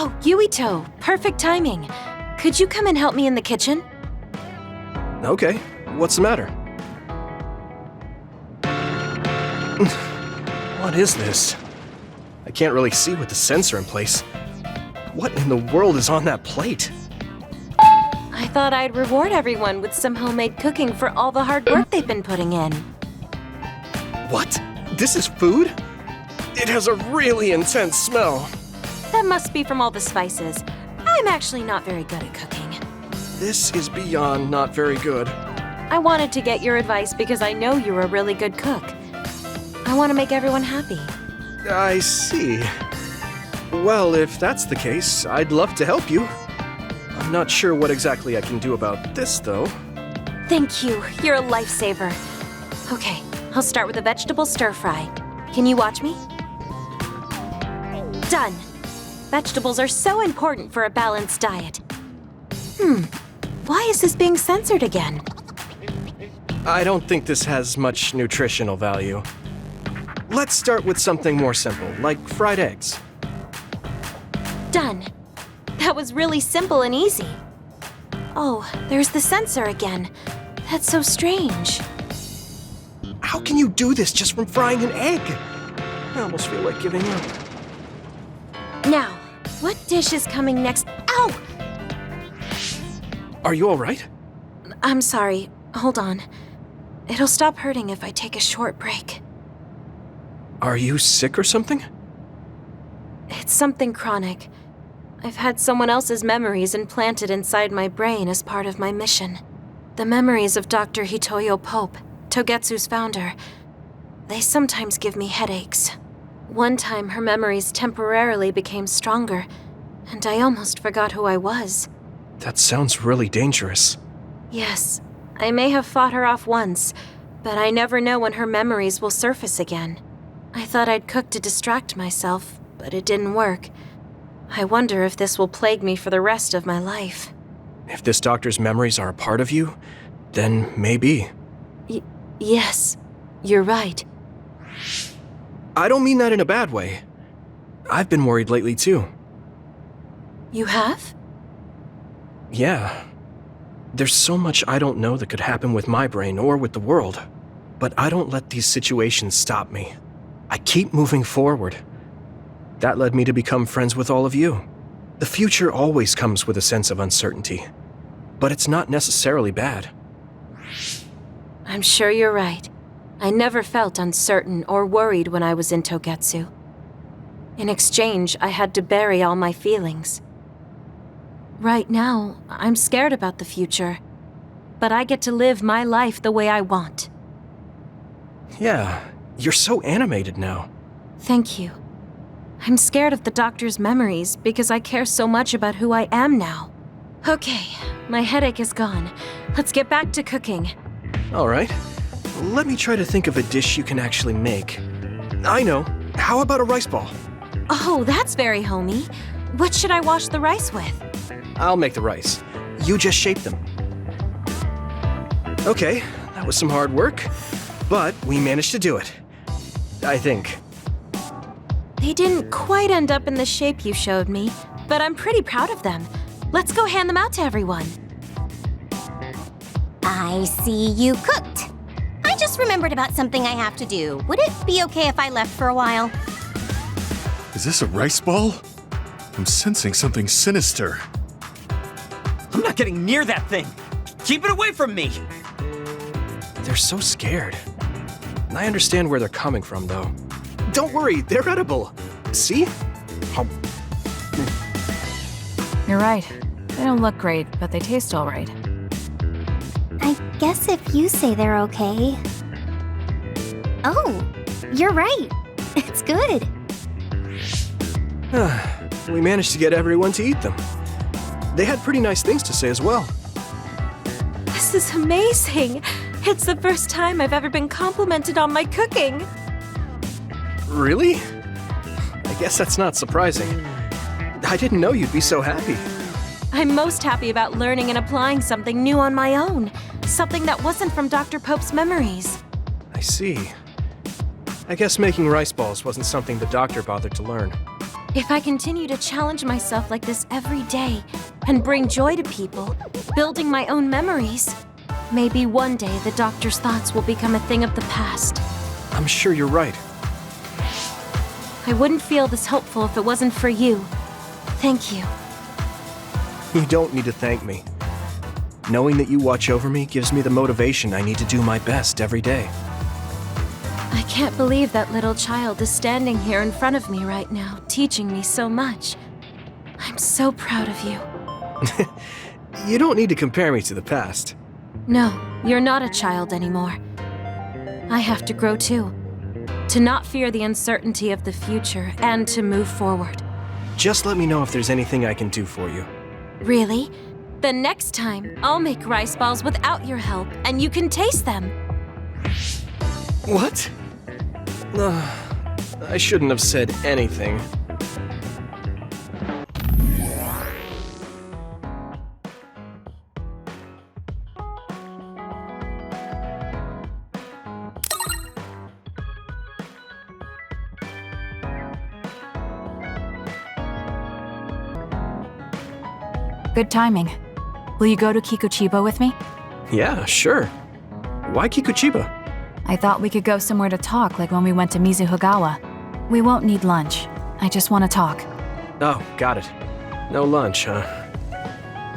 Oh, Yuito, perfect timing. Could you come and help me in the kitchen? Okay, what's the matter? What is this? I can't really see with the sensor in place. What in the world is on that plate? I thought I'd reward everyone with some homemade cooking for all the hard work they've been putting in. What? This is food? It has a really intense smell. That must be from all the spices. I'm actually not very good at cooking. This is beyond not very good. I wanted to get your advice because I know you're a really good cook. I want to make everyone happy. I see. Well, if that's the case, I'd love to help you. I'm not sure what exactly I can do about this, though. Thank you. You're a lifesaver. Okay, I'll start with a vegetable stir-fry. Can you watch me? Done. Vegetables are so important for a balanced diet. Why is this being censored again? I don't think this has much nutritional value. Let's start with something more simple, like fried eggs. Done. That was really simple and easy. Oh, there's the censor again. That's so strange. How can you do this just from frying an egg? I almost feel like giving up. Now, what dish is coming next? Ow! Are you all right? I'm sorry. Hold on. It'll stop hurting if I take a short break. Are you sick or something? It's something chronic. I've had someone else's memories implanted inside my brain as part of my mission. The memories of Dr. Hitoyo Pope, Togetsu's founder. They sometimes give me headaches. One time her memories temporarily became stronger, and I almost forgot who I was. That sounds really dangerous. Yes, I may have fought her off once, but I never know when her memories will surface again. I thought I'd cook to distract myself, but it didn't work. I wonder if this will plague me for the rest of my life. If this doctor's memories are a part of you, then maybe. Yes, you're right. I don't mean that in a bad way. I've been worried lately too. You have? Yeah. There's so much I don't know that could happen with my brain or with the world. But I don't let these situations stop me. I keep moving forward. That led me to become friends with all of you. The future always comes with a sense of uncertainty. But it's not necessarily bad. I'm sure you're right. I never felt uncertain or worried when I was in Togetsu. In exchange, I had to bury all my feelings. Right now, I'm scared about the future. But I get to live my life the way I want. Yeah, you're so animated now. Thank you. I'm scared of the doctor's memories because I care so much about who I am now. Okay, my headache is gone. Let's get back to cooking. All right. Let me try to think of a dish you can actually make. I know. How about a rice ball? Oh, that's very homey. What should I wash the rice with? I'll make the rice. You just shape them. Okay, that was some hard work, but we managed to do it. I think. They didn't quite end up in the shape you showed me, but I'm pretty proud of them. Let's go hand them out to everyone. I see you cooked. I just remembered about something I have to do. Would it be okay if I left for a while? Is this a rice ball? I'm sensing something sinister. I'm not getting near that thing. Keep it away from me. They're so scared. I understand where they're coming from, though. Don't worry, they're edible. See? How... You're right. They don't look great, but they taste all right. I guess if you say they're okay. Oh, you're right. It's good. We managed to get everyone to eat them. They had pretty nice things to say as well. This is amazing. It's the first time I've ever been complimented on my cooking. Really? I guess that's not surprising. I didn't know you'd be so happy. I'm most happy about learning and applying something new on my own. Something that wasn't from Dr. Pope's memories. I see. I guess making rice balls wasn't something the doctor bothered to learn. If I continue to challenge myself like this every day and bring joy to people, building my own memories, maybe one day the doctor's thoughts will become a thing of the past. I'm sure you're right. I wouldn't feel this hopeful if it wasn't for you. Thank you. You don't need to thank me. Knowing that you watch over me gives me the motivation I need to do my best every day. I can't believe that little child is standing here in front of me right now, teaching me so much. I'm so proud of you. You don't need to compare me to the past. No, you're not a child anymore. I have to grow too. To not fear the uncertainty of the future and to move forward. Just let me know if there's anything I can do for you. Really? Then next time, I'll make rice balls without your help, and you can taste them. What? I shouldn't have said anything. Good timing. Will you go to Kikuchiba with me? Yeah, sure. Why Kikuchiba? I thought we could go somewhere to talk, like when we went to Mizuhigawa. We won't need lunch. I just want to talk. Oh, got it. No lunch, huh?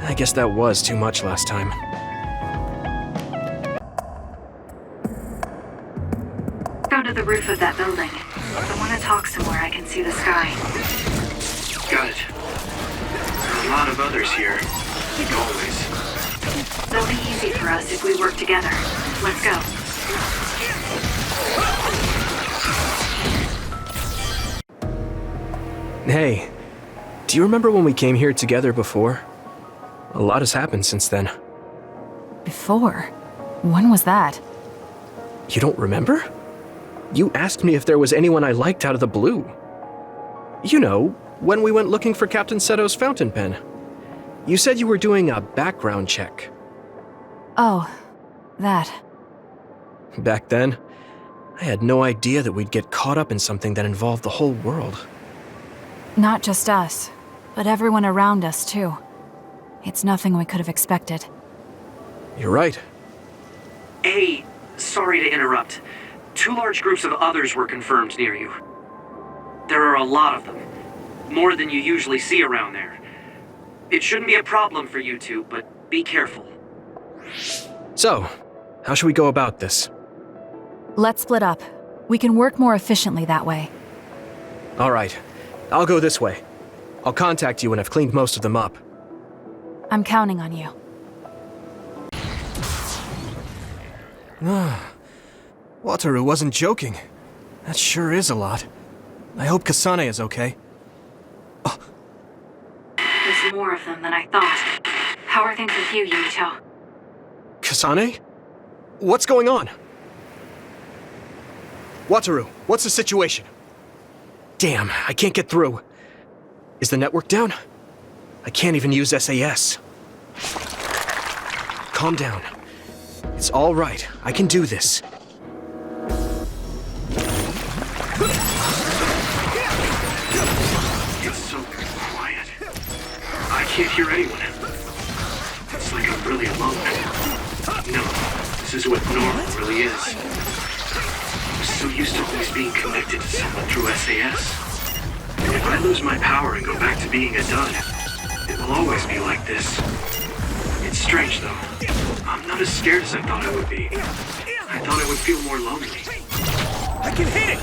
I guess that was too much last time. Go to the roof of that building. I want to talk somewhere I can see the sky. Got it. A lot of others here. Like always. It'll be easy for us if we work together. Let's go. Hey, do you remember when we came here together before? A lot has happened since then. Before? When was that? You don't remember? You asked me if there was anyone I liked out of the blue. You know, when we went looking for Captain Seto's fountain pen. You said you were doing a background check. Oh, that. Back then, I had no idea that we'd get caught up in something that involved the whole world. Not just us, but everyone around us, too. It's nothing we could have expected. You're right. Hey, sorry to interrupt. 2 large groups of others were confirmed near you. There are a lot of them. More than you usually see around there. It shouldn't be a problem for you two, but be careful. So, how should we go about this? Let's split up. We can work more efficiently that way. All right. I'll go this way. I'll contact you when I've cleaned most of them up. I'm counting on you. Wataru wasn't joking. That sure is a lot. I hope Kasane is okay. There's more of them than I thought. How are things with you, Yumito? Kasane? What's going on? Wataru, what's the situation? Damn, I can't get through. Is the network down? I can't even use SAS. Calm down. It's all right. I can do this. It's so quiet. I can't hear anyone. It's like I'm really alone. No, this is what normal really is. I'm so used to always being connected to someone through SAS. If I lose my power and go back to being a dud, it will always be like this. It's strange though. I'm not as scared as I thought I would be. I thought I would feel more lonely. I can hit it!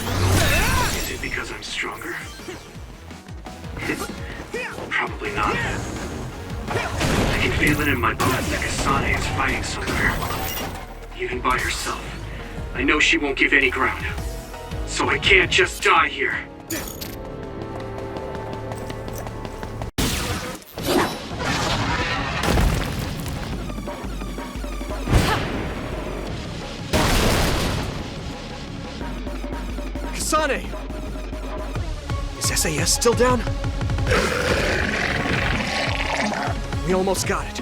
Is it because I'm stronger? Probably not. I can feel it in my bones that Kasane is fighting somewhere. Even by herself. I know she won't give any ground. So I can't just die here. Kasane! Is SAS still down? We almost got it.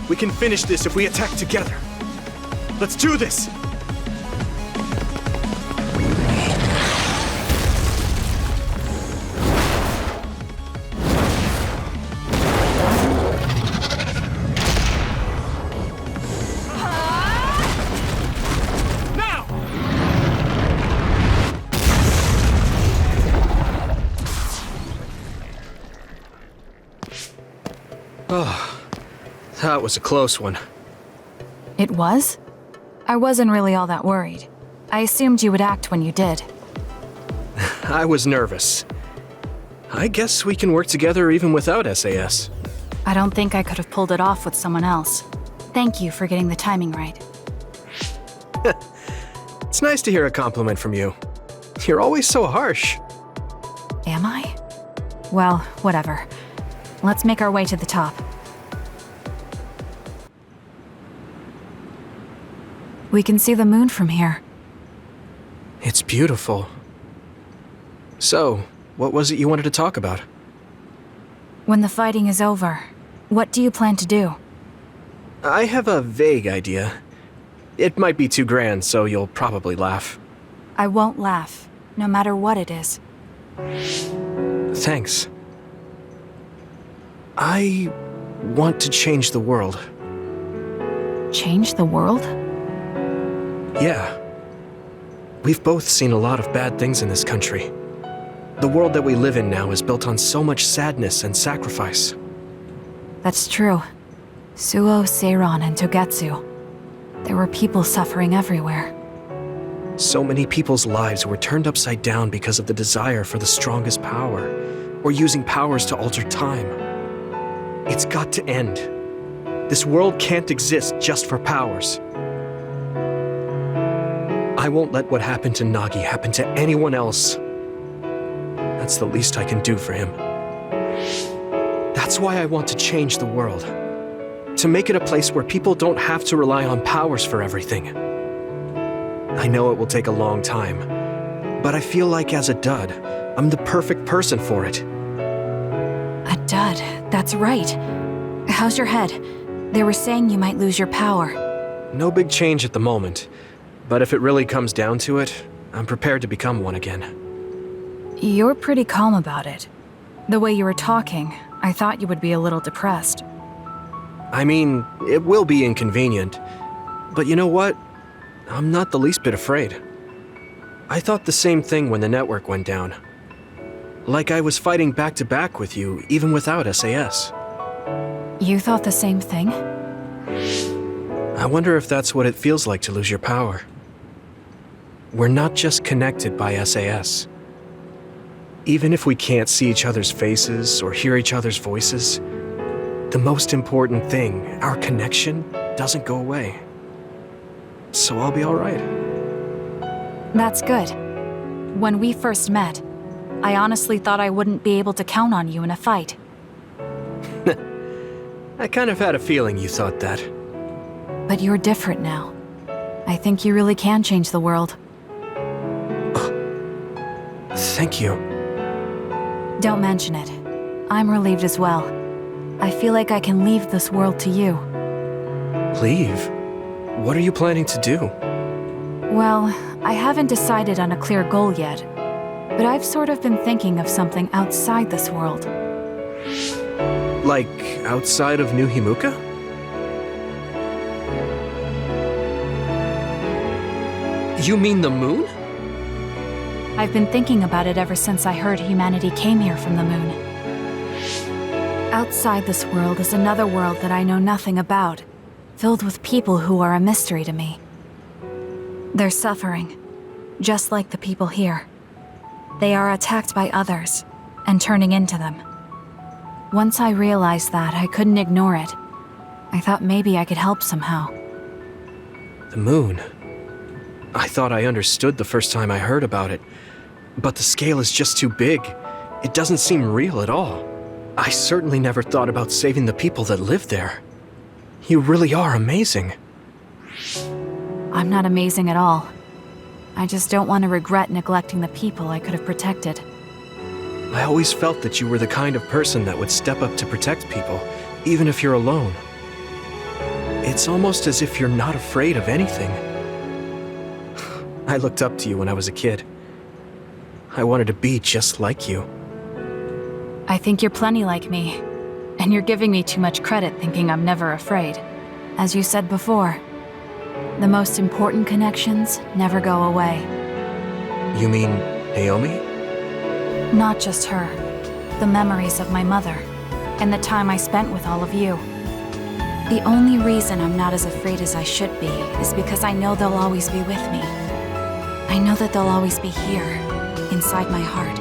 We can finish this if we attack together. Let's do this! Oh, that was a close one. It was? I wasn't really all that worried. I assumed you would act when you did. I was nervous. I guess we can work together even without SAS. I don't think I could have pulled it off with someone else. Thank you for getting the timing right. It's nice to hear a compliment from you. You're always so harsh. Am I? Well, whatever. Let's make our way to the top. We can see the moon from here. It's beautiful. So, what was it you wanted to talk about? When the fighting is over, what do you plan to do? I have a vague idea. It might be too grand, so you'll probably laugh. I won't laugh, no matter what it is. Thanks. I want to change the world. Change the world? Yeah. We've both seen a lot of bad things in this country. The world that we live in now is built on so much sadness and sacrifice. That's true. Suo, Seiron, and Togetsu. There were people suffering everywhere. So many people's lives were turned upside down because of the desire for the strongest power, or using powers to alter time. It's got to end. This world can't exist just for powers. I won't let what happened to Nagi happen to anyone else. That's the least I can do for him. That's why I want to change the world. To make it a place where people don't have to rely on powers for everything. I know it will take a long time, but I feel like as a dud, I'm the perfect person for it. A dud, that's right. How's your head? They were saying you might lose your power. No big change at the moment, but if it really comes down to it, I'm prepared to become one again. You're pretty calm about it. The way you were talking, I thought you would be a little depressed. I mean, it will be inconvenient, but you know what? I'm not the least bit afraid. I thought the same thing when the network went down. Like I was fighting back to back with you, even without SAS. You thought the same thing? I wonder if that's what it feels like to lose your power. We're not just connected by SAS. Even if we can't see each other's faces or hear each other's voices, the most important thing, our connection, doesn't go away. So I'll be all right. That's good. When we first met, I honestly thought I wouldn't be able to count on you in a fight. I kind of had a feeling you thought that. But you're different now. I think you really can change the world. Thank you. Don't mention it. I'm relieved as well. I feel like I can leave this world to you. Leave? What are you planning to do? Well, I haven't decided on a clear goal yet, but I've sort of been thinking of something outside this world. Like, outside of New Himuka? You mean the moon? I've been thinking about it ever since I heard humanity came here from the moon. Outside this world is another world that I know nothing about, filled with people who are a mystery to me. They're suffering, just like the people here. They are attacked by others, and turning into them. Once I realized that, I couldn't ignore it. I thought maybe I could help somehow. The moon. I thought I understood the first time I heard about it, but the scale is just too big. It doesn't seem real at all. I certainly never thought about saving the people that live there. You really are amazing. I'm not amazing at all. I just don't want to regret neglecting the people I could have protected. I always felt that you were the kind of person that would step up to protect people, even if you're alone. It's almost as if you're not afraid of anything. I looked up to you when I was a kid. I wanted to be just like you. I think you're plenty like me, and you're giving me too much credit thinking I'm never afraid. As you said before, the most important connections never go away. You mean Naomi? Not just her. The memories of my mother. and the time I spent with all of you. The only reason I'm not as afraid as I should be is because I know they'll always be with me. I know that they'll always be here, inside my heart.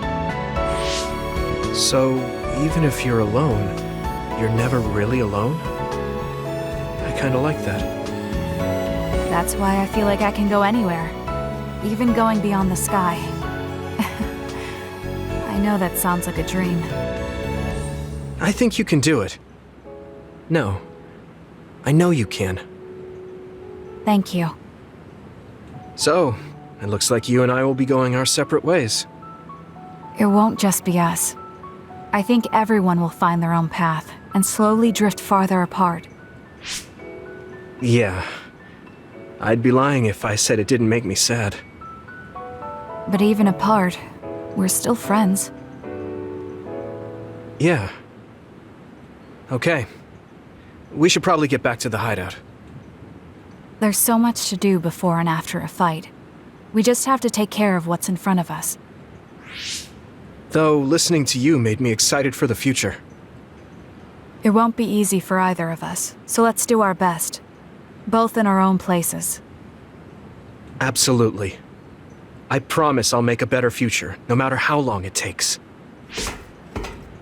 So, even if you're alone, you're never really alone? I kinda like that. That's why I feel like I can go anywhere, even going beyond the sky. I know that sounds like a dream. I think you can do it. No. I know you can. Thank you. So, it looks like you and I will be going our separate ways. It won't just be us. I think everyone will find their own path and slowly drift farther apart. Yeah. I'd be lying if I said it didn't make me sad. But even apart, we're still friends. Yeah. Okay. We should probably get back to the hideout. There's so much to do before and after a fight. We just have to take care of what's in front of us. Though, listening to you made me excited for the future. It won't be easy for either of us, so let's do our best. Both in our own places. Absolutely. I promise I'll make a better future, no matter how long it takes.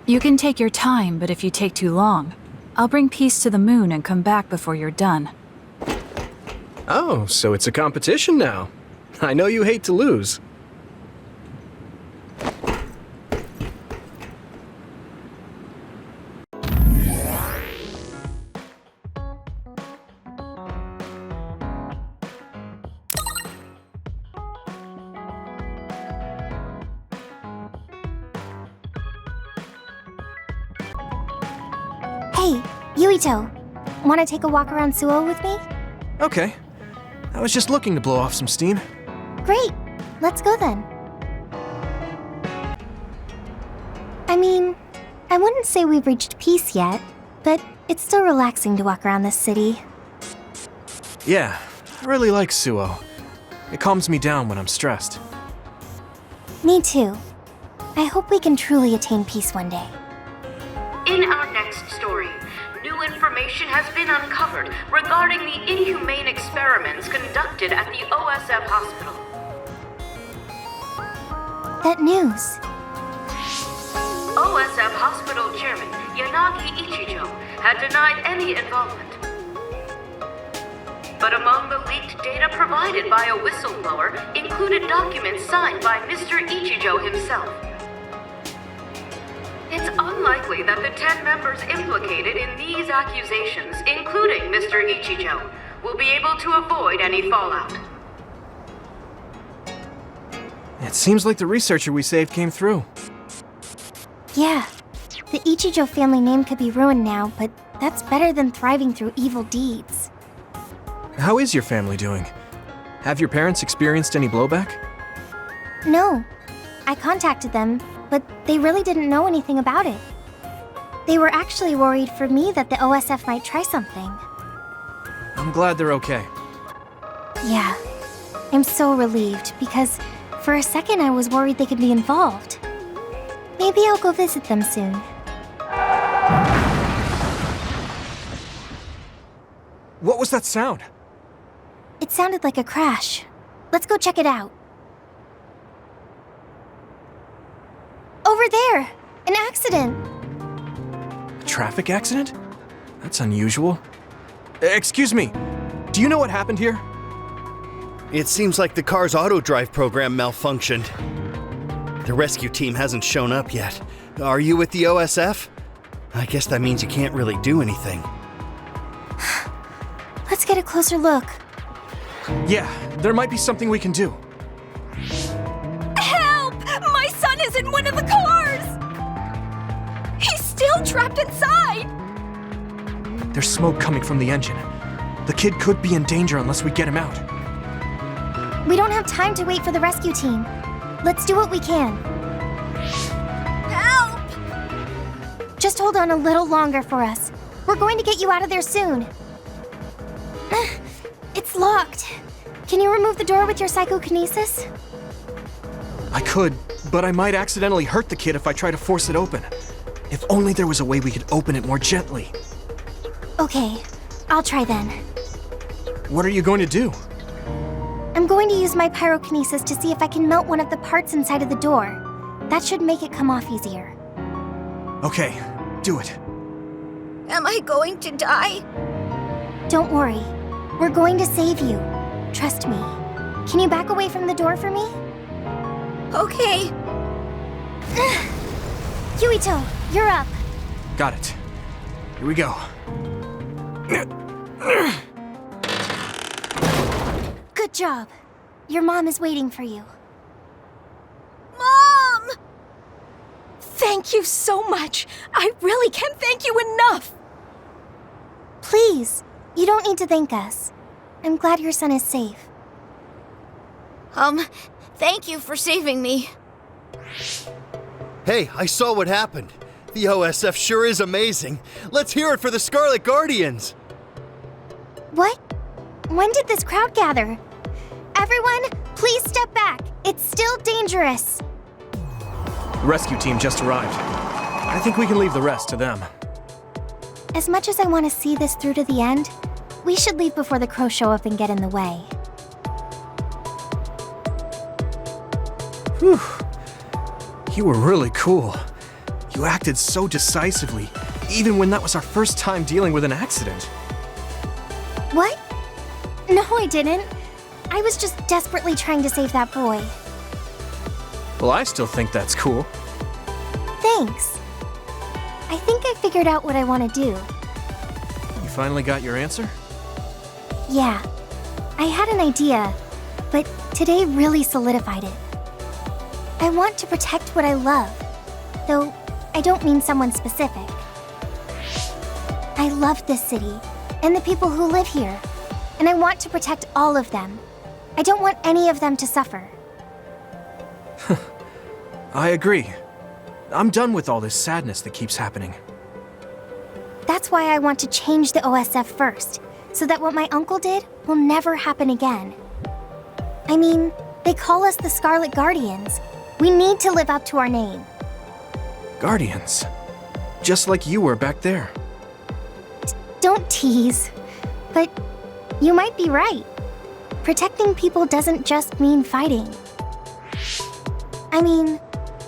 You can take your time, but if you take too long, I'll bring peace to the moon and come back before you're done. Oh, so it's a competition now. I know you hate to lose. Hey, Yuito. Wanna take a walk around Suo with me? Okay. I was just looking to blow off some steam. Great. Let's go then. I mean, I wouldn't say we've reached peace yet, but it's still relaxing to walk around this city. Yeah, I really like Suo. It calms me down when I'm stressed. Me too. I hope we can truly attain peace one day. In our next story, new information has been uncovered regarding the inhumane experiments conducted at the OSF hospital. That news. OSF hospital chairman Yanagi Ichijo had denied any involvement. But among the leaked data provided by a whistleblower included documents signed by Mr. Ichijo himself. It's unlikely that the 10 members implicated in these accusations, including Mr. Ichijo, will be able to avoid any fallout. It seems like the researcher we saved came through. Yeah, the Ichijo family name could be ruined now, but that's better than thriving through evil deeds. How is your family doing? Have your parents experienced any blowback? No, I contacted them, but they really didn't know anything about it. They were actually worried for me that the OSF might try something. I'm glad they're okay. Yeah, I'm so relieved because for a second I was worried they could be involved. Maybe I'll go visit them soon. What was that sound? It sounded like a crash. Let's go check it out. Over there! An accident! A traffic accident? That's unusual. Excuse me, do you know what happened here? It seems like the car's auto-drive program malfunctioned. The rescue team hasn't shown up yet. Are you with the OSF? I guess that means you can't really do anything. Let's get a closer look. Yeah, there might be something we can do. Help! My son is in one of the cars! He's still trapped inside! There's smoke coming from the engine. The kid could be in danger unless we get him out. We don't have time to wait for the rescue team. Let's do what we can. Help! Just hold on a little longer for us. We're going to get you out of there soon. It's locked. Can you remove the door with your psychokinesis? I could, but I might accidentally hurt the kid if I try to force it open. If only there was a way we could open it more gently. Okay, I'll try then. What are you going to do? I'm going to use my pyrokinesis to see if I can melt one of the parts inside of the door. That should make it come off easier. Okay, do it. Am I going to die? Don't worry. We're going to save you. Trust me. Can you back away from the door for me? Okay. Yuito, you're up. Got it. Here we go. Good job. Your mom is waiting for you. Mom! Thank you so much. I really can't thank you enough. Please, you don't need to thank us. I'm glad your son is safe. Thank you for saving me. Hey, I saw what happened. The OSF sure is amazing. Let's hear it for the Scarlet Guardians. What? When did this crowd gather? Everyone, please step back. It's still dangerous. The rescue team just arrived. I think we can leave the rest to them. As much as I want to see this through to the end, we should leave before the crows show up and get in the way. Whew. You were really cool. You acted so decisively, even when that was our first time dealing with an accident. What? No, I didn't. I was just desperately trying to save that boy. Well, I still think that's cool. Thanks. I think I figured out what I want to do. You finally got your answer? Yeah. I had an idea, but today really solidified it. I want to protect what I love, though I don't mean someone specific. I love this city and the people who live here, and I want to protect all of them. I don't want any of them to suffer. I agree. I'm done with all this sadness that keeps happening. That's why I want to change the OSF first, so that what my uncle did will never happen again. I mean, they call us the Scarlet Guardians. We need to live up to our name. Guardians. Just like you were back there. Don't tease. But you might be right. Protecting people doesn't just mean fighting. I mean,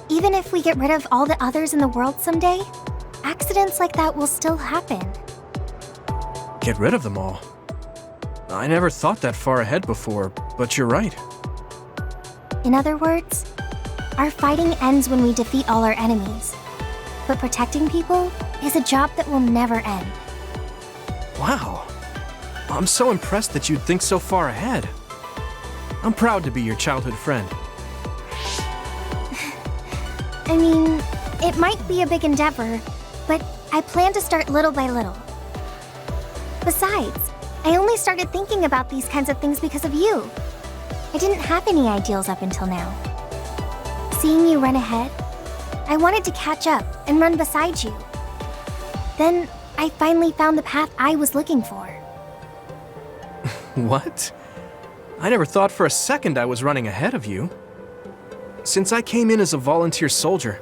even if we get rid of all the others in the world someday, accidents like that will still happen. Get rid of them all. I never thought that far ahead before, but you're right. In other words, our fighting ends when we defeat all our enemies. But protecting people is a job that will never end. Wow. I'm so impressed that you'd think so far ahead. I'm proud to be your childhood friend. I mean, it might be a big endeavor, but I plan to start little by little. Besides, I only started thinking about these kinds of things because of you. I didn't have any ideals up until now. Seeing you run ahead, I wanted to catch up and run beside you. Then I finally found the path I was looking for. What? I never thought for a second I was running ahead of you. Since I came in as a volunteer soldier,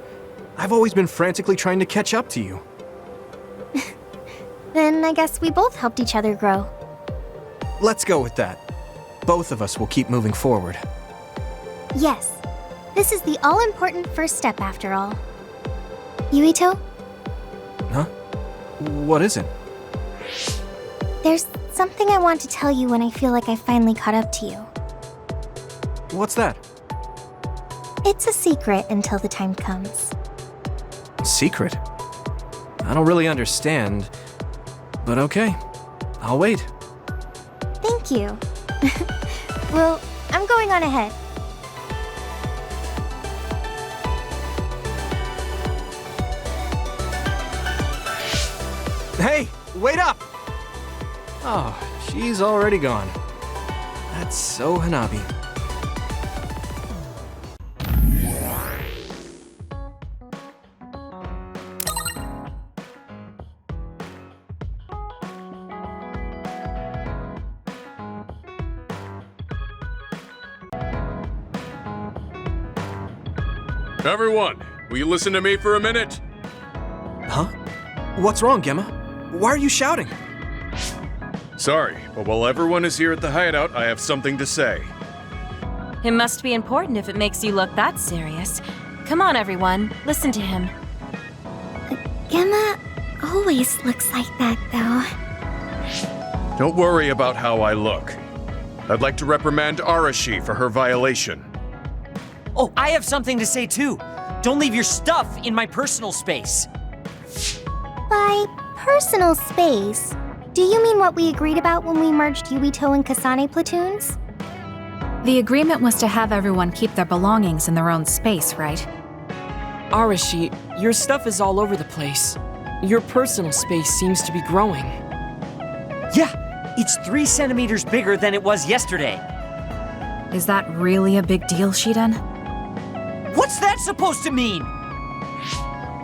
I've always been frantically trying to catch up to you. Then I guess we both helped each other grow. Let's go with that. Both of us will keep moving forward. Yes, this is the all-important first step after all. Yuito, Huh? What is it? there's something I want to tell you when I feel like I finally caught up to you. What's that? It's a secret until the time comes. Secret? I don't really understand, but okay. I'll wait. Thank you. Well, I'm going on ahead. Hey, wait up! Oh, she's already gone. That's so Hanabi. Everyone, will you listen to me for a minute? Huh? What's wrong, Gemma? Why are you shouting? Sorry, but while everyone is here at the hideout, I have something to say. It must be important if it makes you look that serious. Come on, everyone. Listen to him. Gemma always looks like that, though. Don't worry about how I look. I'd like to reprimand Arashi for her violation. Oh, I have something to say too. Don't leave your stuff in my personal space. By personal space, do you mean what we agreed about when we merged Yuito and Kasane platoons? The agreement was to have everyone keep their belongings in their own space, right? Arashi, your stuff is all over the place. Your personal space seems to be growing. Yeah, it's 3 centimeters bigger than it was yesterday. Is that really a big deal, Shiden? What's that supposed to mean?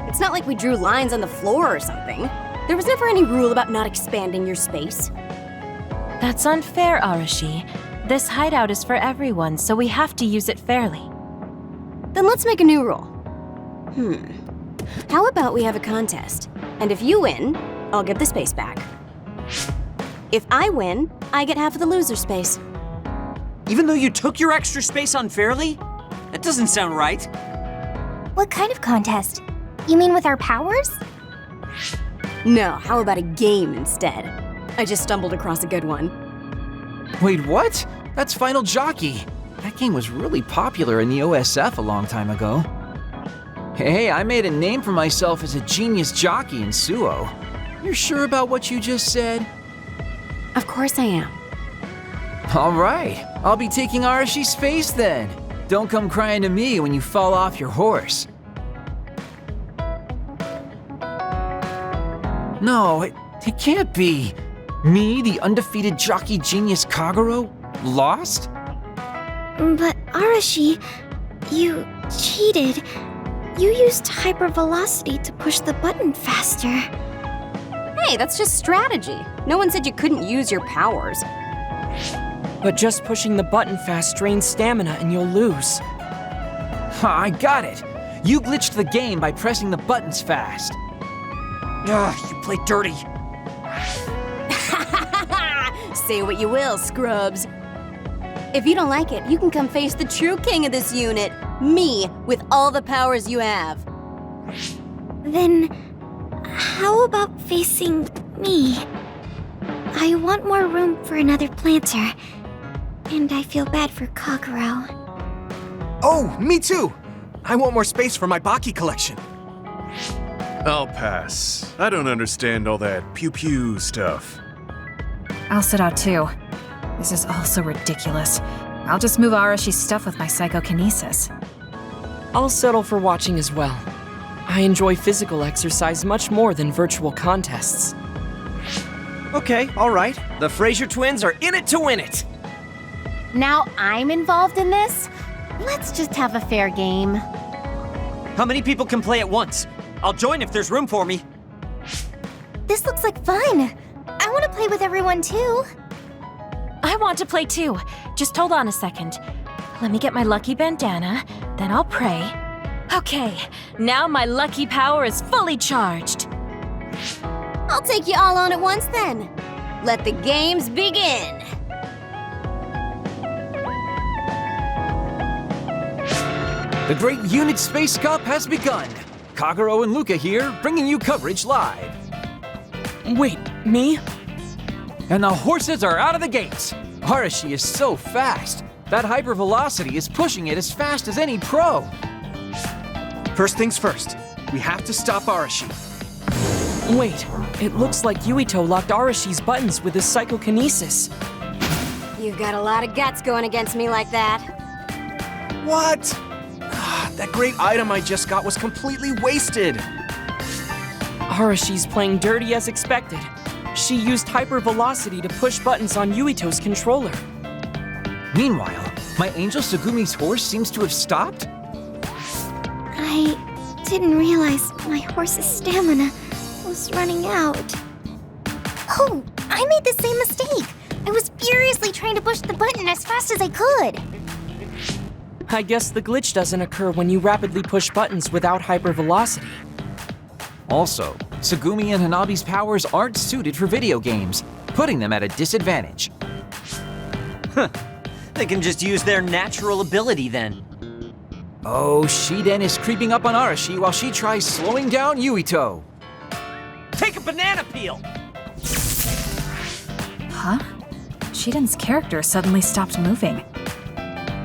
It's not like we drew lines on the floor or something. There was never any rule about not expanding your space. That's unfair, Arashi. This hideout is for everyone, so we have to use it fairly. Then let's make a new rule. How about we have a contest? And if you win, I'll give the space back. If I win, I get half of the loser space. Even though you took your extra space unfairly? That doesn't sound right. What kind of contest? You mean with our powers? No, how about a game instead? I just stumbled across a good one. Wait, what? That's Final Jockey. That game was really popular in the OSF a long time ago. Hey, I made a name for myself as a genius jockey in Suo. You're sure about what you just said? Of course I am. All right, I'll be taking Arashi's space then. Don't come crying to me when you fall off your horse. No, it can't be. Me, the undefeated jockey genius Kagero, lost? But Arashi, you cheated. You used hypervelocity to push the button faster. Hey, that's just strategy. No one said you couldn't use your powers. But just pushing the button fast drains stamina and you'll lose. I got it. You glitched the game by pressing the buttons fast. Ugh, you play dirty. Say what you will, scrubs. If you don't like it, you can come face the true king of this unit, me, with all the powers you have. Then, how about facing me? I want more room for another planter, and I feel bad for Kagero. Oh, me too! I want more space for my Baki collection. I'll pass. I don't understand all that pew-pew stuff. I'll sit out too. This is all so ridiculous. I'll just move Arashi's stuff with my psychokinesis. I'll settle for watching as well. I enjoy physical exercise much more than virtual contests. Okay, alright. The Fraser twins are in it to win it! Now I'm involved in this? Let's just have a fair game. How many people can play at once? I'll join if there's room for me. This looks like fun. I want to play with everyone too. I want to play too. Just hold on a second. Let me get my lucky bandana, then I'll pray. Okay, now my lucky power is fully charged. I'll take you all on at once then. Let the games begin. The Great Unit Space Cup has begun. Kagero and Luca here, bringing you coverage live. Wait, me? And the horses are out of the gates. Arashi is so fast. That hypervelocity is pushing it as fast as any pro. First things first, we have to stop Arashi. Wait, it looks like Yuito locked Arashi's buttons with his psychokinesis. You've got a lot of guts going against me like that. What? That great item I just got was completely wasted. Arashi's playing dirty as expected. She used hypervelocity to push buttons on Yuito's controller. Meanwhile, my angel Sugumi's horse seems to have stopped? I didn't realize my horse's stamina was running out. Oh, I made the same mistake. I was furiously trying to push the button as fast as I could. I guess the glitch doesn't occur when you rapidly push buttons without hypervelocity. Also, Tsugumi and Hanabi's powers aren't suited for video games, putting them at a disadvantage. They can just use their natural ability then. Oh, Shiden is creeping up on Arashi while she tries slowing down Yuito. Take a banana peel! Huh? Shiden's character suddenly stopped moving.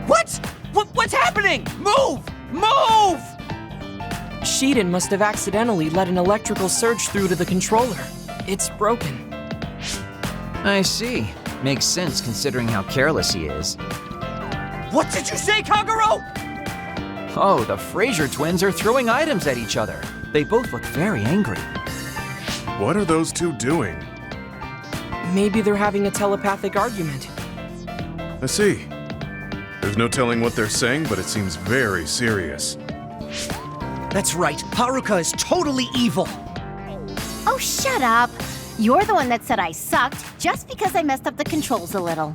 What's happening? Move! Move! Shiden must have accidentally let an electrical surge through to the controller. It's broken. I see. Makes sense considering how careless he is. What did you say, Kagero? Oh, the Fraser twins are throwing items at each other. They both look very angry. What are those two doing? Maybe they're having a telepathic argument. I see. There's no telling what they're saying, but it seems very serious. That's right. Haruka is totally evil. Oh, shut up. You're the one that said I sucked just because I messed up the controls a little.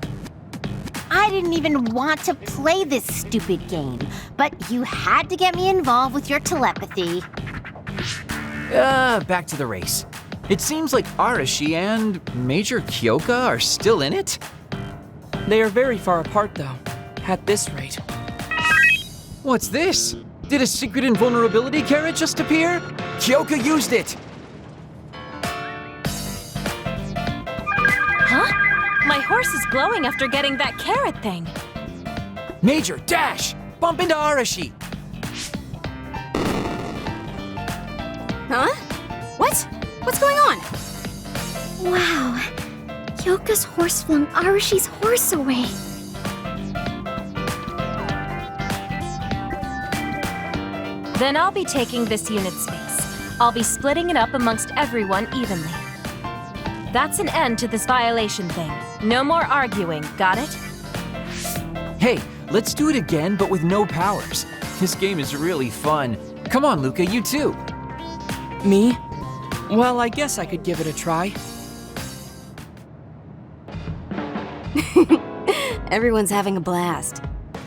I didn't even want to play this stupid game, but you had to get me involved with your telepathy. Back to the race. It seems like Arashi and Major Kyoka are still in it? They are very far apart, though, at this rate. What's this? Did a secret invulnerability carrot just appear? Kyoka used it! Huh? My horse is glowing after getting that carrot thing. Major, dash! Bump into Arashi! Huh? What? What's going on? Wow. Kyoka's horse flung Arashi's horse away. Then I'll be taking this unit space. I'll be splitting it up amongst everyone evenly. That's an end to this violation thing. No more arguing, got it? Hey, let's do it again, but with no powers. This game is really fun. Come on, Luca, you too. Me? Well, I guess I could give it a try. Everyone's having a blast.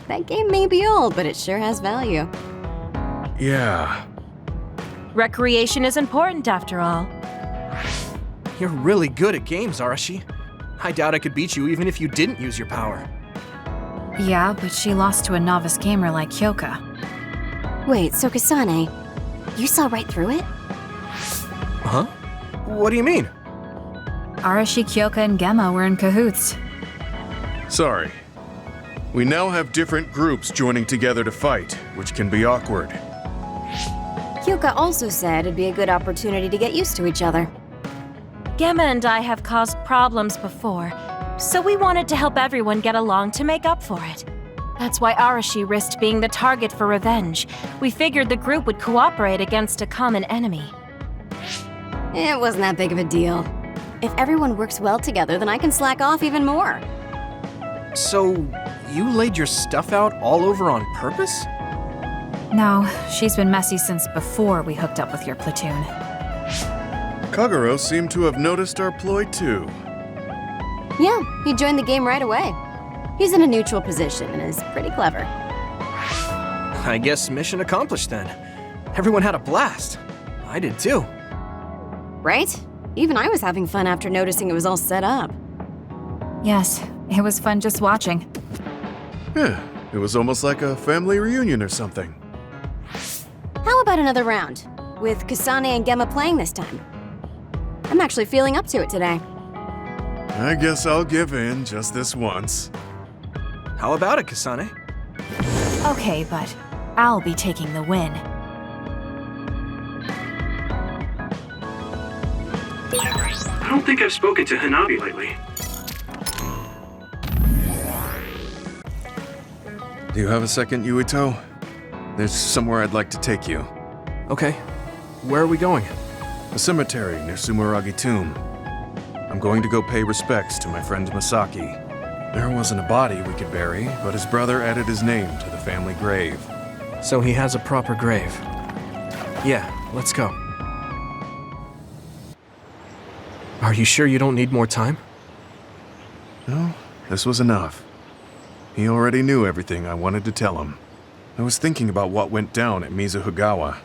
That game may be old, but it sure has value. Yeah. Recreation is important after all. You're really good at games, Arashi. I doubt I could beat you even if you didn't use your power. Yeah, but she lost to a novice gamer like Kyoka. Wait, so Kasane, you saw right through it? Huh? What do you mean? Arashi, Kyoka, and Gemma were in cahoots. Sorry. We now have different groups joining together to fight, which can be awkward. Kyoka also said it'd be a good opportunity to get used to each other. Gemma and I have caused problems before, so we wanted to help everyone get along to make up for it. That's why Arashi risked being the target for revenge. We figured the group would cooperate against a common enemy. It wasn't that big of a deal. If everyone works well together, then I can slack off even more. So, you laid your stuff out all over on purpose? No, she's been messy since before we hooked up with your platoon. Kagero seemed to have noticed our ploy too. Yeah, he joined the game right away. He's in a neutral position and is pretty clever. I guess mission accomplished then. Everyone had a blast. I did too. Right? Even I was having fun after noticing it was all set up. Yes, it was fun just watching. Yeah, it was almost like a family reunion or something. How about another round? With Kasane and Gemma playing this time. I'm actually feeling up to it today. I guess I'll give in just this once. How about it, Kasane? Okay, but I'll be taking the win. I don't think I've spoken to Hanabi lately. Do you have a second, Yuito? There's somewhere I'd like to take you. Okay. Where are we going? A cemetery near Sumeragi Tomb. I'm going to go pay respects to my friend Masaki. There wasn't a body we could bury, but his brother added his name to the family grave. So he has a proper grave. Yeah, let's go. Are you sure you don't need more time? No, this was enough. He already knew everything I wanted to tell him. I was thinking about what went down at Mizuhigawa.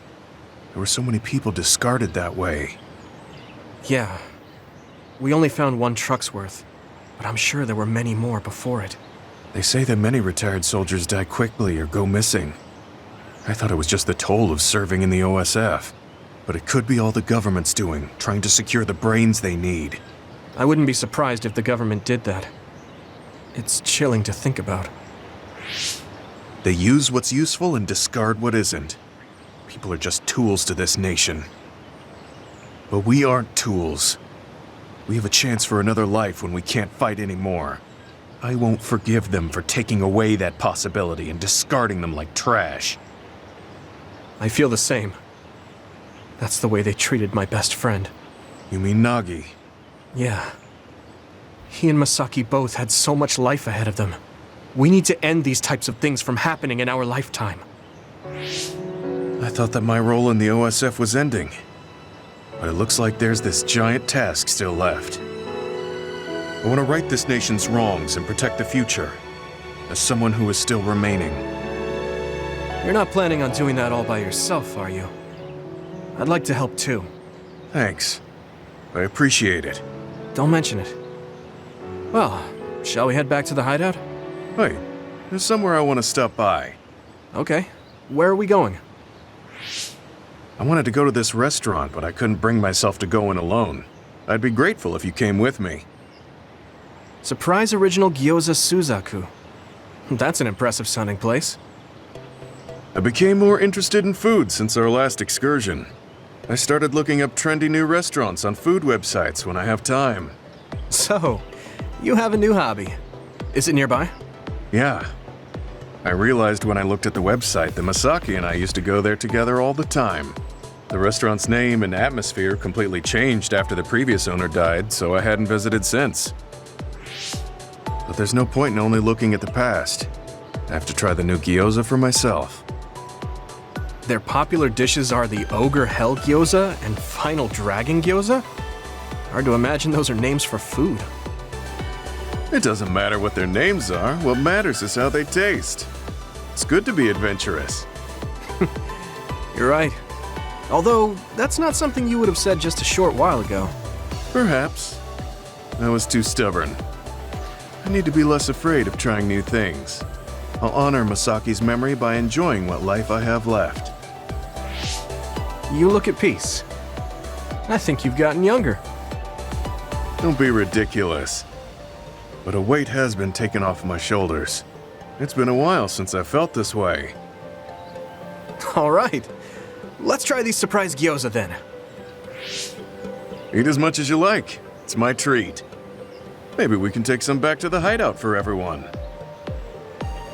There were so many people discarded that way. Yeah. We only found one truck's worth, but I'm sure there were many more before it. They say that many retired soldiers die quickly or go missing. I thought it was just the toll of serving in the OSF. But it could be all the government's doing, trying to secure the brains they need. I wouldn't be surprised if the government did that. It's chilling to think about. They use what's useful and discard what isn't. People are just tools to this nation. But we aren't tools. We have a chance for another life when we can't fight anymore. I won't forgive them for taking away that possibility and discarding them like trash. I feel the same. That's the way they treated my best friend. You mean Nagi? Yeah. He and Masaki both had so much life ahead of them. We need to end these types of things from happening in our lifetime. I thought that my role in the OSF was ending. But it looks like there's this giant task still left. I want to right this nation's wrongs and protect the future, as someone who is still remaining. You're not planning on doing that all by yourself, are you? I'd like to help too. Thanks. I appreciate it. Don't mention it. Well, shall we head back to the hideout? Wait, there's somewhere I want to stop by. Okay. Where are we going? I wanted to go to this restaurant, but I couldn't bring myself to go in alone. I'd be grateful if you came with me. Surprise Original Gyoza Suzaku. That's an impressive sounding place. I became more interested in food since our last excursion. I started looking up trendy new restaurants on food websites when I have time. So, you have a new hobby. Is it nearby? Yeah. I realized when I looked at the website that Masaki and I used to go there together all the time. The restaurant's name and atmosphere completely changed after the previous owner died, so I hadn't visited since. But there's no point in only looking at the past. I have to try the new gyoza for myself. Their popular dishes are the Ogre Hell Gyoza and Final Dragon Gyoza? Hard to imagine those are names for food. It doesn't matter what their names are, what matters is how they taste. It's good to be adventurous. You're right. Although, that's not something you would have said just a short while ago. Perhaps. I was too stubborn. I need to be less afraid of trying new things. I'll honor Masaki's memory by enjoying what life I have left. You look at peace. I think you've gotten younger. Don't be ridiculous. But a weight has been taken off my shoulders. It's been a while since I felt this way. All right. Let's try these surprise gyoza then. Eat as much as you like. It's my treat. Maybe we can take some back to the hideout for everyone.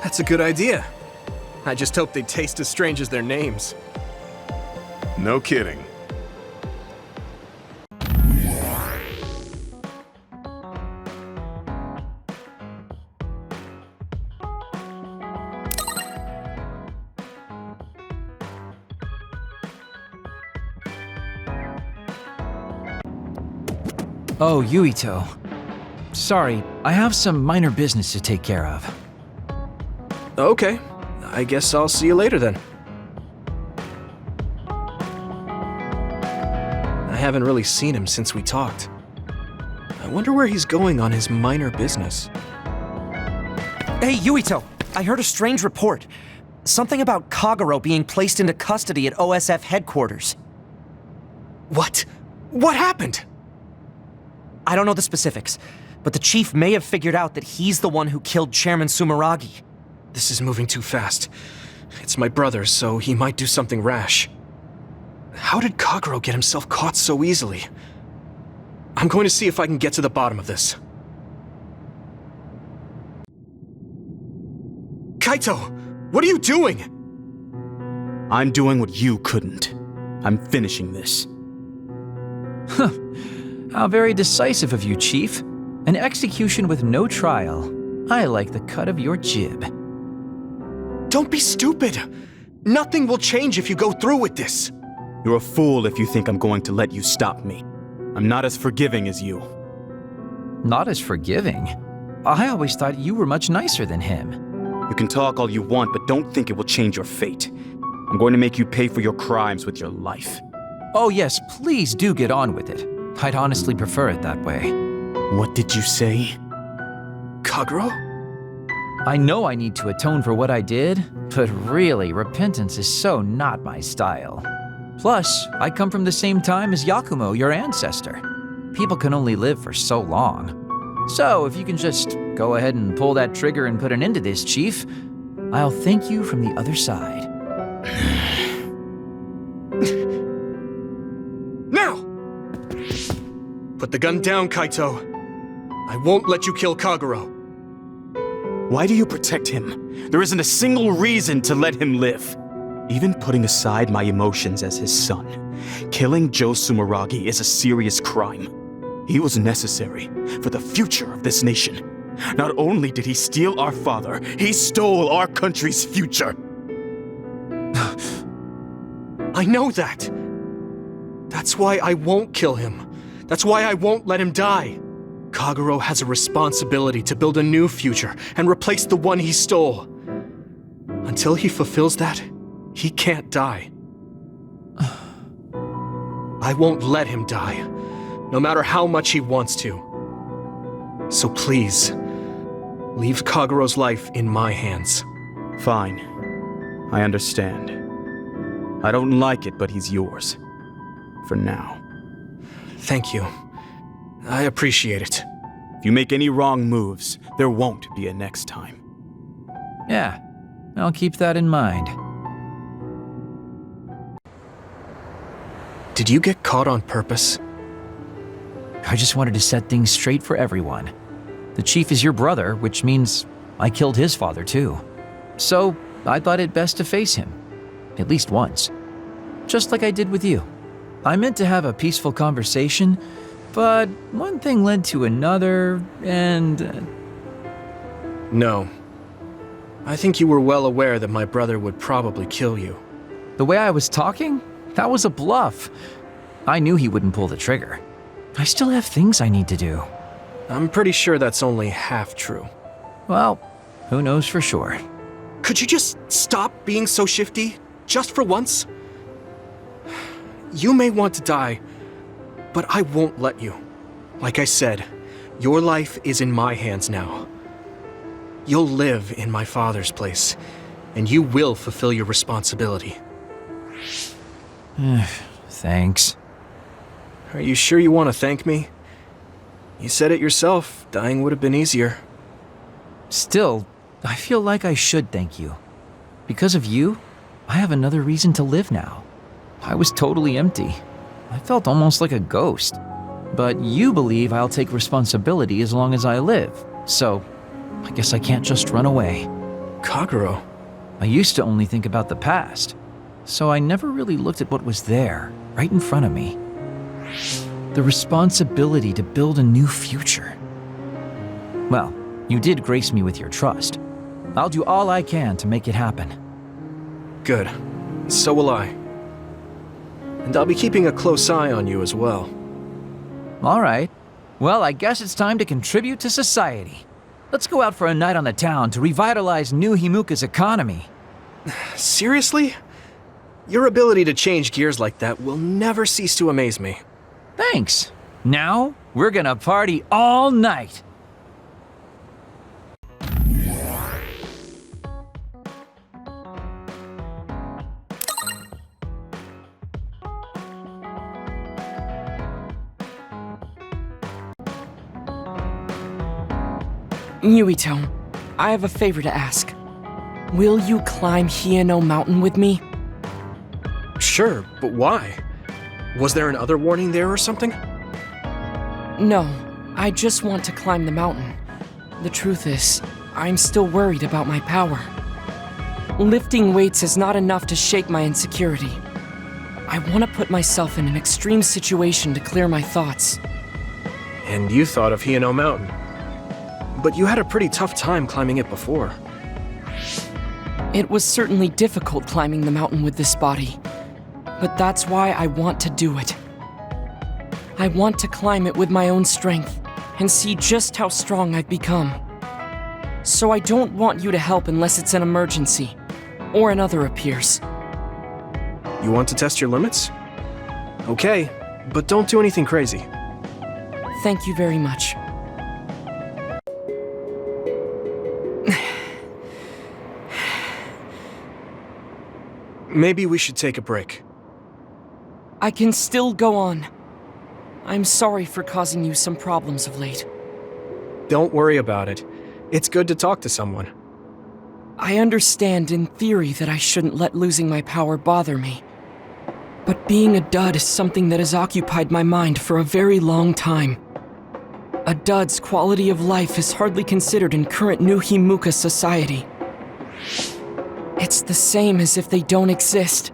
That's a good idea. I just hope they taste as strange as their names. No kidding. Oh, Yuito. Sorry, I have some minor business to take care of. Okay. I guess I'll see you later then. I haven't really seen him since we talked. I wonder where he's going on his minor business. Hey, Yuito! I heard a strange report. Something about Kagero being placed into custody at OSF headquarters. What? What happened? I don't know the specifics, but the chief may have figured out that he's the one who killed Chairman Sumeragi. This is moving too fast. It's my brother, so he might do something rash. How did Kagero get himself caught so easily? I'm going to see if I can get to the bottom of this. Kaito! What are you doing? I'm doing what you couldn't. I'm finishing this. Huh. How very decisive of you, Chief. An execution with no trial. I like the cut of your jib. Don't be stupid! Nothing will change if you go through with this. You're a fool if you think I'm going to let you stop me. I'm not as forgiving as you. Not as forgiving? I always thought you were much nicer than him. You can talk all you want, but don't think it will change your fate. I'm going to make you pay for your crimes with your life. Oh yes, please do get on with it. I'd honestly prefer it that way. What did you say? Kagero? I know I need to atone for what I did, but really, repentance is so not my style. Plus, I come from the same time as Yakumo, your ancestor. People can only live for so long. So, if you can just go ahead and pull that trigger and put an end to this, Chief, I'll thank you from the other side. Now! Put the gun down, Kaito. I won't let you kill Kagero. Why do you protect him? There isn't a single reason to let him live. Even putting aside my emotions as his son, killing Joe Sumeragi is a serious crime. He was necessary for the future of this nation. Not only did he steal our father, he stole our country's future. I know that. That's why I won't kill him. That's why I won't let him die. Kagero has a responsibility to build a new future and replace the one he stole. Until he fulfills that, he can't die. I won't let him die, no matter how much he wants to. So please, leave Kagero's life in my hands. Fine. I understand. I don't like it, but he's yours. For now. Thank you. I appreciate it. If you make any wrong moves, there won't be a next time. Yeah, I'll keep that in mind. Did you get caught on purpose? I just wanted to set things straight for everyone. The Chief is your brother, which means I killed his father too. So, I thought it best to face him. At least once. Just like I did with you. I meant to have a peaceful conversation, but one thing led to another, and... No. I think you were well aware that my brother would probably kill you. The way I was talking? That was a bluff. I knew he wouldn't pull the trigger. I still have things I need to do. I'm pretty sure that's only half true. Well, who knows for sure. Could you just stop being so shifty? Just for once? You may want to die, but I won't let you. Like I said, your life is in my hands now. You'll live in my father's place, and you will fulfill your responsibility. Thanks. Are you sure you want to thank me? You said it yourself, dying would have been easier. Still, I feel like I should thank you. Because of you, I have another reason to live now. I was totally empty. I felt almost like a ghost. But you believe I'll take responsibility as long as I live, so I guess I can't just run away. Kagero? I used to only think about the past, so I never really looked at what was there, right in front of me. The responsibility to build a new future. Well, you did grace me with your trust. I'll do all I can to make it happen. Good. So will I. And I'll be keeping a close eye on you as well. All right. Well, I guess it's time to contribute to society. Let's go out for a night on the town to revitalize New Himuka's economy. Seriously? Your ability to change gears like that will never cease to amaze me. Thanks. Now, we're gonna party all night. Yuito, I have a favor to ask. Will you climb Hieno Mountain with me? Sure, but why? Was there another warning there or something? No, I just want to climb the mountain. The truth is, I'm still worried about my power. Lifting weights is not enough to shake my insecurity. I want to put myself in an extreme situation to clear my thoughts. And you thought of Hieno Mountain. But you had a pretty tough time climbing it before. It was certainly difficult climbing the mountain with this body. But that's why I want to do it. I want to climb it with my own strength and see just how strong I've become. So I don't want you to help unless it's an emergency, or another appears. You want to test your limits? Okay, but don't do anything crazy. Thank you very much. Maybe we should take a break. I can still go on. I'm sorry for causing you some problems of late. Don't worry about it. It's good to talk to someone. I understand in theory that I shouldn't let losing my power bother me. But being a dud is something that has occupied my mind for a very long time. A dud's quality of life is hardly considered in current New Himuka society. It's the same as if they don't exist.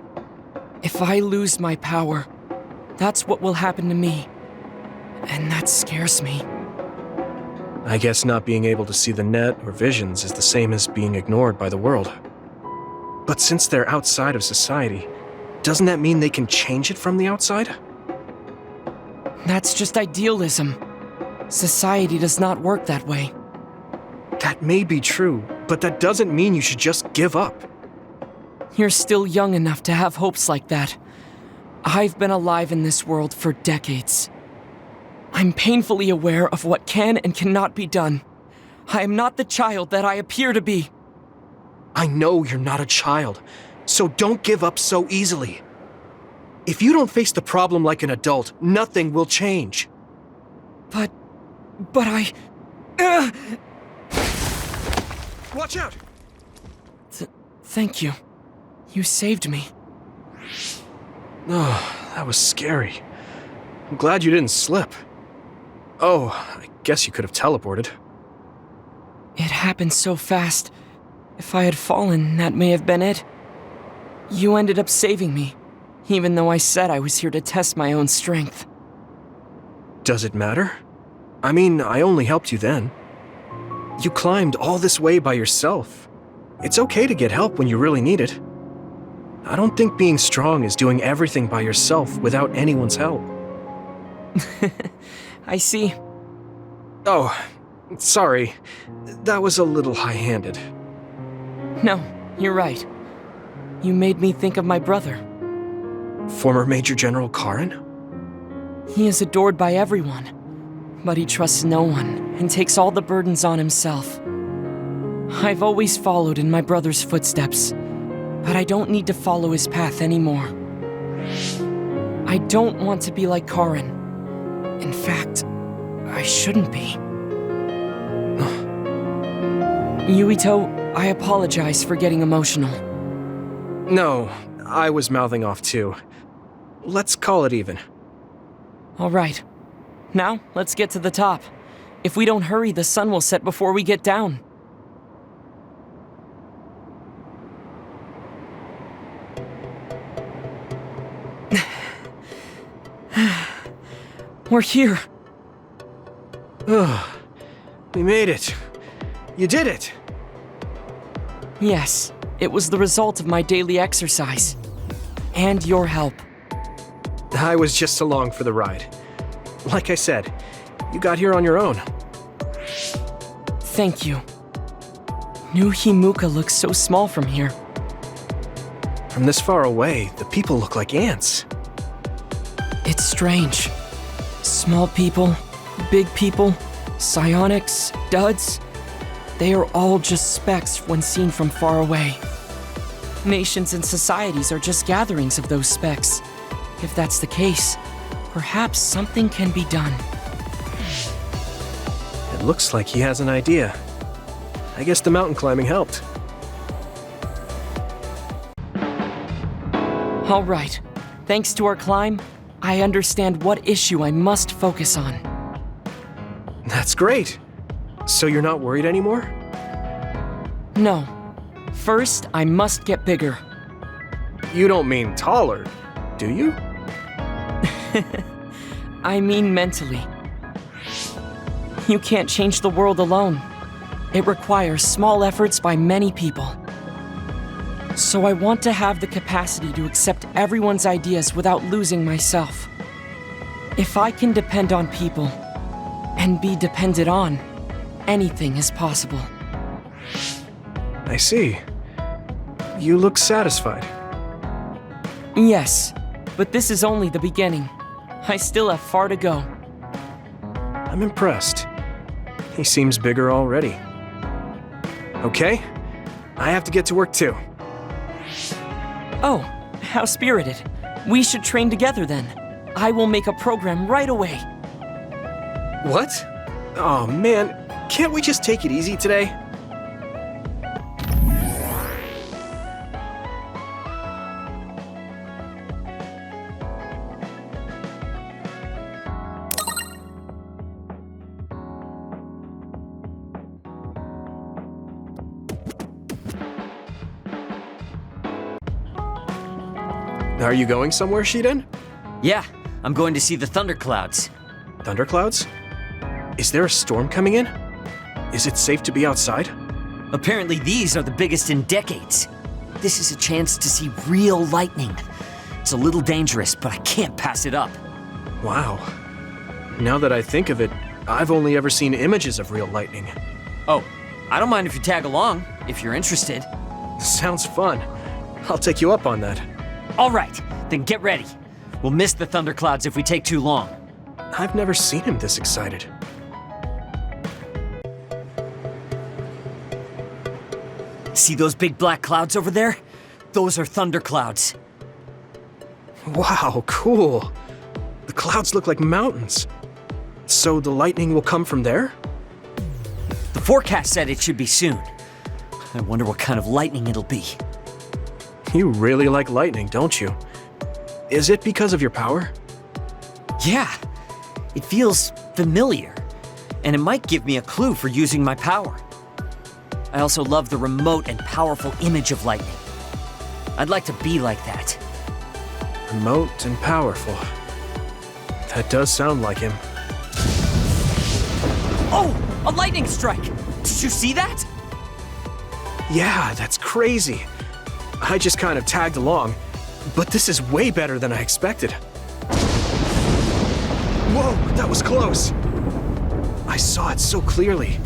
If I lose my power, that's what will happen to me. And that scares me. I guess not being able to see the net or visions is the same as being ignored by the world. But since they're outside of society, doesn't that mean they can change it from the outside? That's just idealism. Society does not work that way. That may be true, but that doesn't mean you should just give up. You're still young enough to have hopes like that. I've been alive in this world for decades. I'm painfully aware of what can and cannot be done. I am not the child that I appear to be. I know you're not a child, so don't give up so easily. If you don't face the problem like an adult, nothing will change. But I... Watch out! Thank you. You saved me. Oh, that was scary. I'm glad you didn't slip. Oh, I guess you could have teleported. It happened so fast. If I had fallen, that may have been it. You ended up saving me, even though I said I was here to test my own strength. Does it matter? I mean, I only helped you then. You climbed all this way by yourself. It's okay to get help when you really need it. I don't think being strong is doing everything by yourself without anyone's help. I see. Oh, sorry. That was a little high-handed. No, you're right. You made me think of my brother. Former Major General Karin? He is adored by everyone, but he trusts no one and takes all the burdens on himself. I've always followed in my brother's footsteps, but I don't need to follow his path anymore. I don't want to be like Karin. In fact, I shouldn't be. Yuito, I apologize for getting emotional. No, I was mouthing off too. Let's call it even. All right. Now, let's get to the top. If we don't hurry, the sun will set before we get down. We're here. Ugh. We made it. You did it. Yes, it was the result of my daily exercise. And your help. I was just along for the ride. Like I said, you got here on your own. Thank you. New Himuka looks so small from here. From this far away, the people look like ants. It's strange. Small people, big people, psionics, duds. They are all just specks when seen from far away. Nations and societies are just gatherings of those specks. If that's the case, perhaps something can be done. It looks like he has an idea. I guess the mountain climbing helped. All right. Thanks to our climb, I understand what issue I must focus on. That's great. So you're not worried anymore? No. First, I must get bigger. You don't mean taller, do you? I mean mentally. You can't change the world alone. It requires small efforts by many people. So I want to have the capacity to accept everyone's ideas without losing myself. If I can depend on people, and be depended on, anything is possible. I see. You look satisfied. Yes, but this is only the beginning. I still have far to go. I'm impressed. He seems bigger already. Okay, I have to get to work too. Oh, how spirited. We should train together then. I will make a program right away. What? Oh man, can't we just take it easy today? Are you going somewhere, Shiden? Yeah, I'm going to see the thunderclouds. Thunderclouds? Is there a storm coming in? Is it safe to be outside? Apparently these are the biggest in decades. This is a chance to see real lightning. It's a little dangerous, but I can't pass it up. Wow. Now that I think of it, I've only ever seen images of real lightning. Oh, I don't mind if you tag along, if you're interested. Sounds fun. I'll take you up on that. All right, then get ready. We'll miss the thunderclouds if we take too long. I've never seen him this excited. See those big black clouds over there? Those are thunderclouds. Wow, cool. The clouds look like mountains. So the lightning will come from there? The forecast said it should be soon. I wonder what kind of lightning it'll be. You really like lightning, don't you? Is it because of your power? Yeah, it feels familiar, and it might give me a clue for using my power. I also love the remote and powerful image of lightning. I'd like to be like that. Remote and powerful. That does sound like him. Oh, a lightning strike! Did you see that? Yeah, that's crazy. I just kind of tagged along, but this is way better than I expected. Whoa, that was close. I saw it so clearly.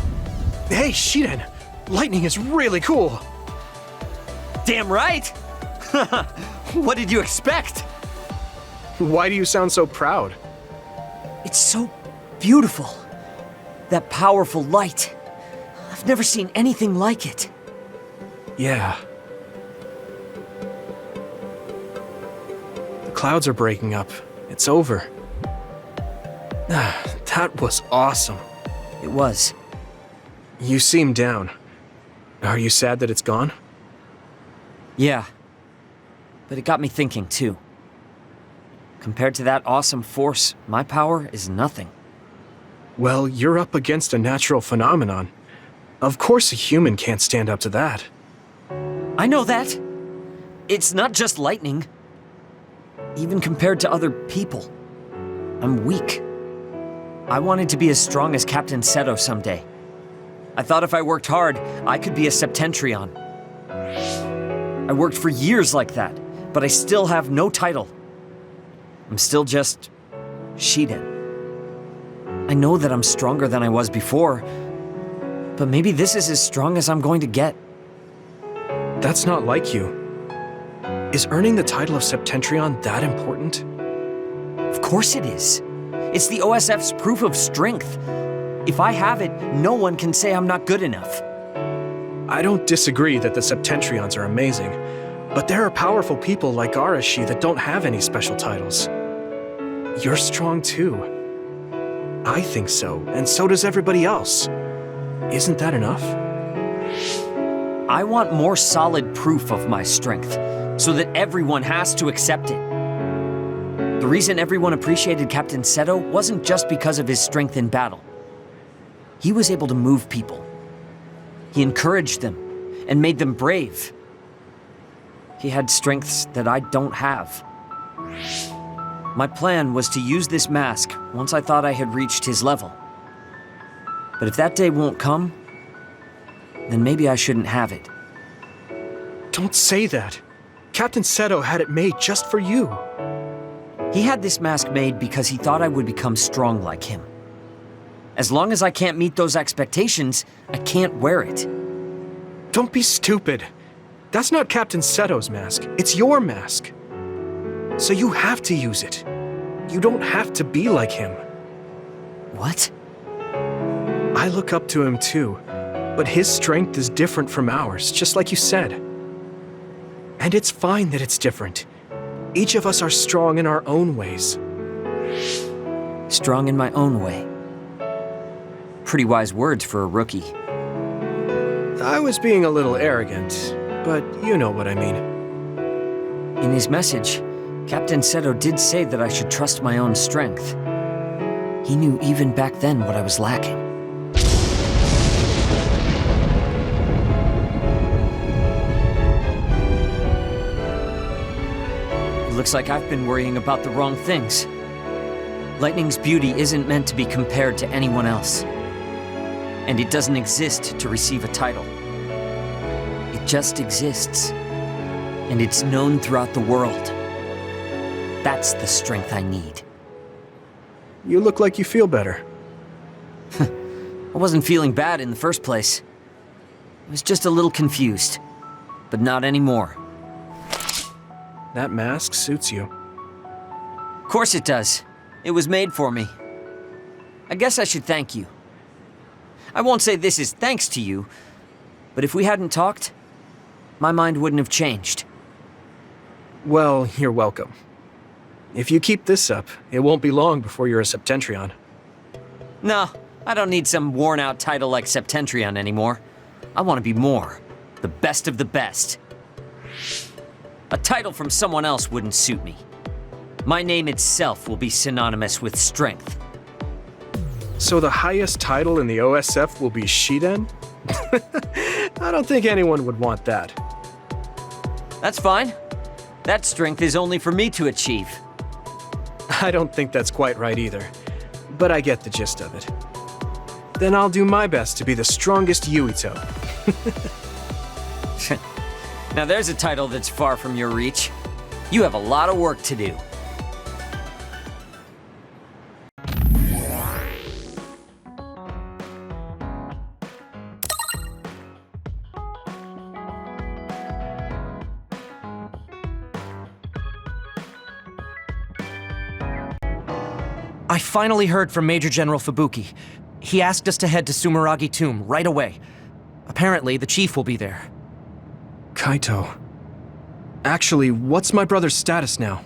Hey, Shiden, lightning is really cool. Damn right! What did you expect? Why do you sound so proud? It's so beautiful. That powerful light. I've never seen anything like it. Yeah. The clouds are breaking up. It's over. That was awesome. It was. You seem down. Are you sad that it's gone? Yeah. But it got me thinking, too. Compared to that awesome force, my power is nothing. Well, you're up against a natural phenomenon. Of course a human can't stand up to that. I know that. It's not just lightning. Even compared to other people, I'm weak. I wanted to be as strong as Captain Seto someday. I thought if I worked hard, I could be a Septentrion. I worked for years like that, but I still have no title. I'm still just Shiden. I know that I'm stronger than I was before, but maybe this is as strong as I'm going to get. That's not like you. Is earning the title of Septentrion that important? Of course it is. It's the OSF's proof of strength. If I have it, no one can say I'm not good enough. I don't disagree that the Septentrions are amazing, but there are powerful people like Arashi that don't have any special titles. You're strong too. I think so, and so does everybody else. Isn't that enough? I want more solid proof of my strength, so that everyone has to accept it. The reason everyone appreciated Captain Seto wasn't just because of his strength in battle. He was able to move people. He encouraged them and made them brave. He had strengths that I don't have. My plan was to use this mask once I thought I had reached his level. But if that day won't come, then maybe I shouldn't have it. Don't say that. Captain Seto had it made just for you. He had this mask made because he thought I would become strong like him. As long as I can't meet those expectations, I can't wear it. Don't be stupid. That's not Captain Seto's mask. It's your mask. So you have to use it. You don't have to be like him. What? I look up to him too, but his strength is different from ours, just like you said. And it's fine that it's different. Each of us are strong in our own ways. Strong in my own way. Pretty wise words for a rookie. I was being a little arrogant, but you know what I mean. In his message, Captain Seto did say that I should trust my own strength. He knew even back then what I was lacking. It looks like I've been worrying about the wrong things. Lightning's beauty isn't meant to be compared to anyone else. And it doesn't exist to receive a title. It just exists. And it's known throughout the world. That's the strength I need. You look like you feel better. I wasn't feeling bad in the first place. I was just a little confused. But not anymore. That mask suits you. Of course it does. It was made for me. I guess I should thank you. I won't say this is thanks to you, but if we hadn't talked, my mind wouldn't have changed. Well, you're welcome. If you keep this up, it won't be long before you're a Septentrion. No, I don't need some worn-out title like Septentrion anymore. I want to be more. The best of the best. A title from someone else wouldn't suit me. My name itself will be synonymous with strength. So the highest title in the OSF will be Shiden? I don't think anyone would want that. That's fine. That strength is only for me to achieve. I don't think that's quite right either, but I get the gist of it. Then I'll do my best to be the strongest Yuito. Now there's a title that's far from your reach. You have a lot of work to do. I finally heard from Major General Fubuki. He asked us to head to Sumeragi Tomb right away. Apparently, the chief will be there. Kaito. Actually, what's my brother's status now?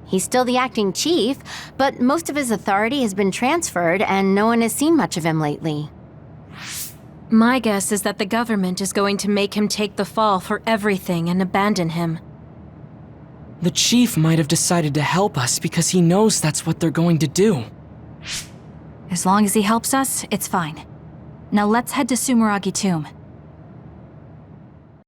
He's still the acting chief, but most of his authority has been transferred and no one has seen much of him lately. My guess is that the government is going to make him take the fall for everything and abandon him. The chief might have decided to help us because he knows that's what they're going to do. As long as he helps us, it's fine. Now let's head to Sumeragi Tomb.